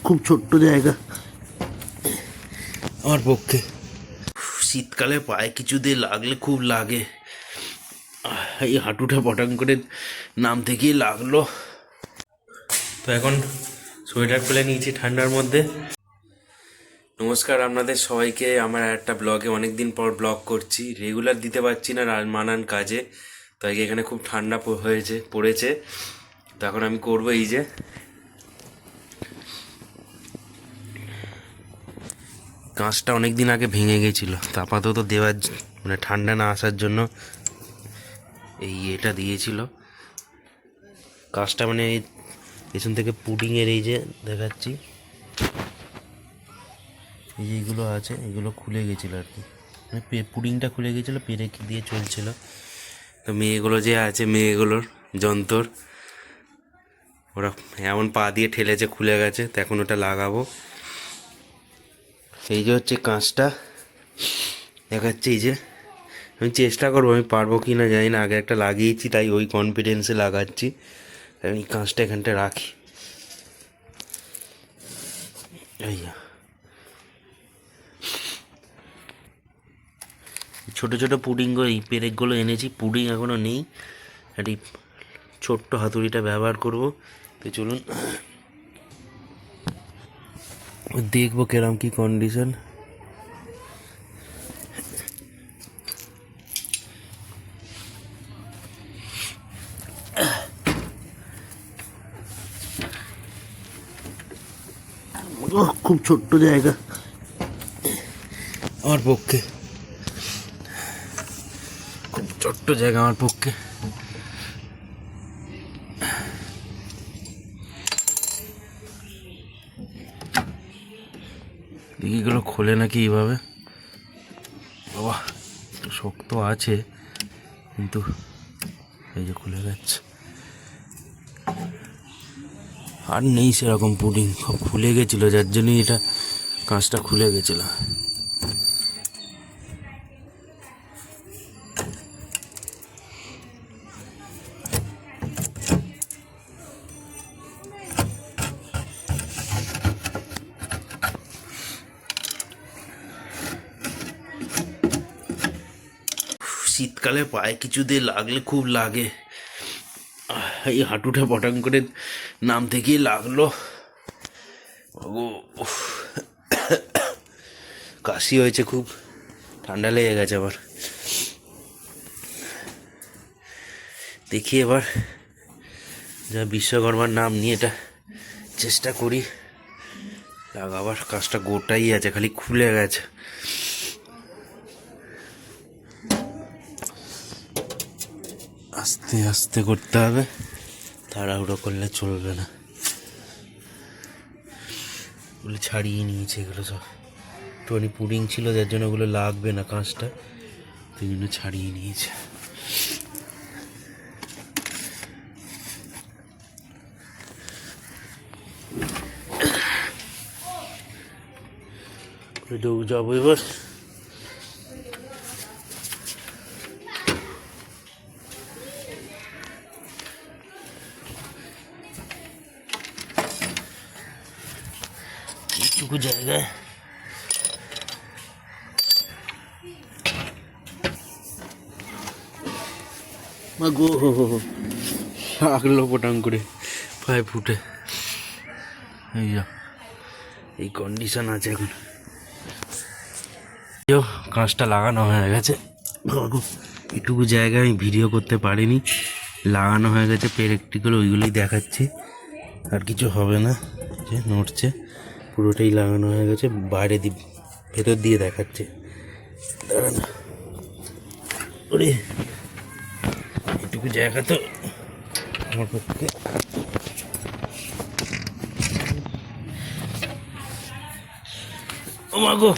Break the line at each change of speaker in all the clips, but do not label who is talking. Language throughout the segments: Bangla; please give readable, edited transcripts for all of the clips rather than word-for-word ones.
খুব ছোট্ট জায়গা আমার পক্ষে। শীতকালে পায়ে কিছু দিয়ে লাগলে খুব লাগে, এই হাঁটুটা পটাং করে নাম থেকেই লাগলো। তো এখন সোয়েটার খুলে নিয়েছি ঠান্ডার মধ্যে। নমস্কার আপনাদের সবাইকে, আমার একটা ব্লগে অনেকদিন পর ব্লগ করছি। রেগুলার দিতে পারছি না নানান কাজে, তাই এখানে খুব ঠান্ডা পড়েছে। তো এখন আমি করবো এই যে কাঁচটা অনেক দিন আগে ভেঙে গেছিল, তো আপাতত দেওয়ার মানে ঠান্ডা না আসার জন্য এটা দিয়েছিল। কাঁচটা মানে পেছন থেকে পুডিংয়ের এই যে দেখাচ্ছি, এই যে এইগুলো আছে, এগুলো খুলে গেছিলো আর কি, মানে পুডিংটা খুলে গেছিলো, পেরেক দিয়ে চলছিল। তো মেয়েগুলো যে আছে, মেয়েগুলোর যন্ত্র, ওরা এমন পা দিয়ে ঠেলেছে, খুলে গেছে। তো এখন ওটা লাগাবো। এই যে হচ্ছে কাঁচটা দেখাচ্ছে, এই যে আমি চেষ্টা করবো, আমি পারবো কি না জানি না, আগে একটা লাগিয়েছি তাই ওই কনফিডেন্সে লাগাচ্ছি। আমি কাঁচটা এখানটা রাখি। এই ছোটো ছোটো পুডিংগুলো, এই পেরেকগুলো এনেছি, পুডিং এখনও নেই। একটি ছোট্ট হাতুড়িটা ব্যবহার করব। তো চলুন দেখবো কিরম কি কন্ডিশন। খুব ছোট্ট জায়গা আমার পক্ষে, খুব ছোট্ট জায়গা আমার পক্ষে। দিঘিগুলো খোলে নাকি এইভাবে, বাবা একটু শক্ত আছে, কিন্তু এই যে খুলে যাচ্ছে। আর নেই সেরকম পুডিং, সব খুলে গেছিলো, যার জন্যই এটা কাঁচটা খুলে গেছিলো। শীতকালে পায়ে কিছু দিয়ে লাগলে খুব লাগে, এই হাঁটুটা পটাং করে নাম থেকেই লাগলো। কাশি হয়েছে খুব, ঠান্ডা লেগে গেছে আবার। দেখি এবার যা বিশ্বকর্মার নাম নিয়ে এটা চেষ্টা করি লাগাবার। কাজটা গোটাই আছে, খালি খুলে গেছে। আস্তে আস্তে করতে হবে, তাড়াহুড়ো করলে চলবে না। ওগুলো ছাড়িয়ে নিয়েছে, এগুলো সব একটুখানি পুডিং ছিল, যার জন্য ওগুলো লাগবে না কাঁচটা, সেই জন্য ছাড়িয়ে নিয়েছে। যাবো এবার। এইটুকু জায়গায় গো লাগলো পটাং করে পায়ে ফুটে। এই কন্ডিশন আছে এখন। কাঁচটা লাগানো হয়ে গেছে, এটুকু জায়গায় আমি ভিডিও করতে পারিনি। লাগানো হয়ে গেছে, পেরেকটিগুলো ওইগুলোই দেখাচ্ছি, আর কিছু হবে না। যে নড়ছে, পুরোটাই লাগানো হয়ে গেছে। বাইরে ভেতর দিয়ে দেখাচ্ছে, দাঁড়ান। ওরে এটুকু জায়গা তো আমার পক্ষে ও মা গো।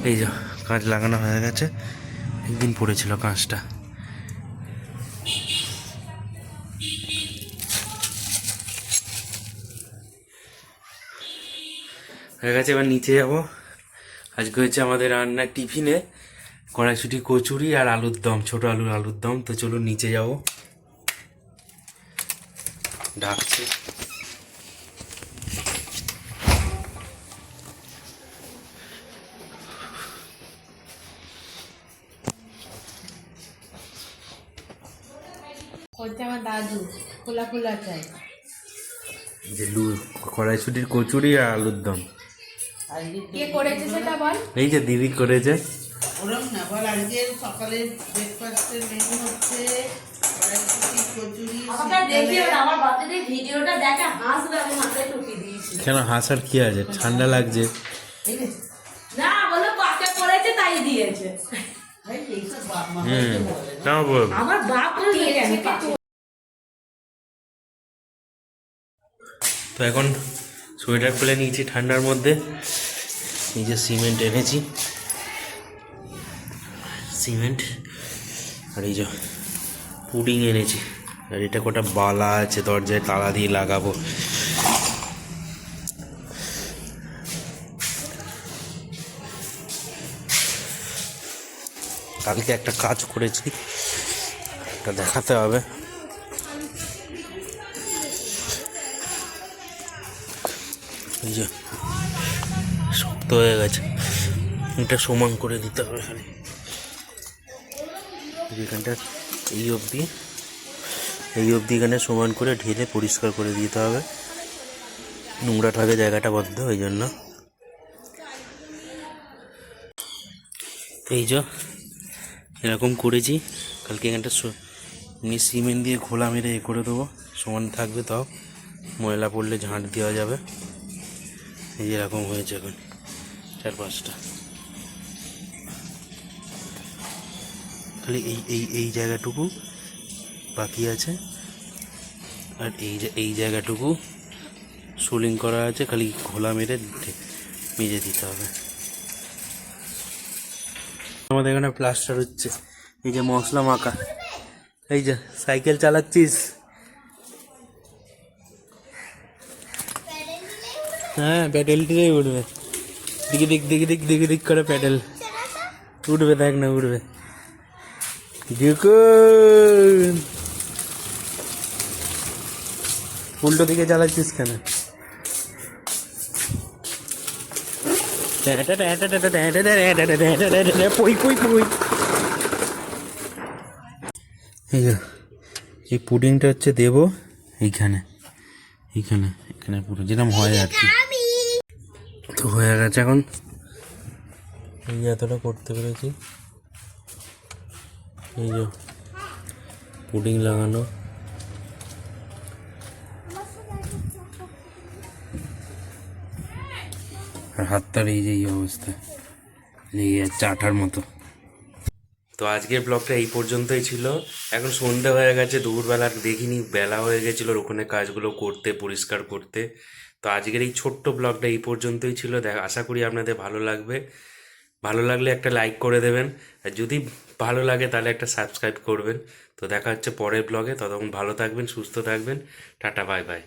এই যে কাঁচ লাগানো হয়ে গেছে, একদিন পড়েছিল কাঁচটা। হয়ে গেছে, এবার নিচে যাব। আজকে হচ্ছে আমাদের রান্নার টিফিনে কড়াইশুঁটি, কচুরি আর আলুর দম, ছোটো আলুর দম। তো চলুন নিচে যাব। ঢাকছে।
আমার দাদু খোলা খোলা চাই।
যে কড়াইশুটির কচুরি আর আলুর দম।
কে করেছে সেটা বল।
এই যে দিদি করেছে।
ওরম না বল, আজকে সকালের ব্রেকফাস্টের মেনু হচ্ছে কড়াইশুঁটি, কচুরি।
আমার বাচ্চাদের ভিডিওটা দেখে হাসবে, আমি মাথায় টুপি দিয়েছি।
কেন হাসার কি আছে, ঠান্ডা লাগছে।
না বলো পাকা করেছে তাই দিয়েছে। আমার বাপ দিয়েছে।
তো এখন সোয়েটার খুলে নিয়েছি ঠান্ডার মধ্যে। এই যে সিমেন্ট এনেছি, সিমেন্ট, আর এই যে পুডিং এনেছি, আর এটা কটা বালা আছে দরজায় তালা দিয়ে লাগাবো। কালকে একটা কাজ করেছি, এটা দেখাতে হবে। এই যে শক্ত হয়ে গেছে, এটা সমান করে দিতে হবে খালি। এখানটা এই অবধি এখানে সমান করে ঢেলে পরিষ্কার করে দিতে হবে, নোংরা থাকে জায়গাটা বদ্ধ, ওই জন্য। এই যে এরকম করেছি, কালকে এখানটা সিমেন্ট দিয়ে ঘোলা মেরে এ করে দেবো, সমান থাকবে, তাও ময়লা পড়লে ঝাঁট দেওয়া যাবে। এই যে এরকম হয়েছে এখন 4-5টা, খালি এই জায়গাটুকু বাকি আছে, আর এই জায়গাটুকু সোলিং করা আছে, খালি ঘোলা মেরে মেজে দিতে হবে। আমাদের এখানে প্লাস্টার হচ্ছে। এই যে মশলা মাখা, এই যে সাইকেল চালাচ্ছিস? হ্যাঁ, প্যাডেল দিলেই উঠবে। দিকে দিক করে প্যাডেল উঠবে, দেখ না উঠবে। দেখুন উল্টো দিকে চালাচ্ছিস কেন? এই পুডিংটা হচ্ছে দেবো এইখানে পুরো যেরকম হয় আর কি। তো হয়ে গেছে এখন, এই এতটা করতে পেরেছি। এই যে পুডিং লাগানো, আর হাতটার এই যে অবস্থা, লেগে যাচ্ছে আঠার মতো। তো আজকের ব্লগটা এই পর্যন্তই ছিল। এখন সন্ধ্যা হয়ে গেছে, দুপুরবেলা দেখিনি, বেলা হয়ে গেছিলো ওখানে কাজগুলো করতে, পরিষ্কার করতে। তো আজকের এই ছোট্ট ব্লগটা এই পর্যন্তই ছিল। আশা করি আপনাদের ভালো লাগবে। ভালো লাগলে একটা লাইক করে দেবেন, আর যদি ভালো লাগে তাহলে একটা সাবস্ক্রাইব করবেন। তো দেখা হচ্ছে পরের ব্লগে, ততক্ষণ ভালো থাকবেন, সুস্থ থাকবেন, টাটা, বাই বাই।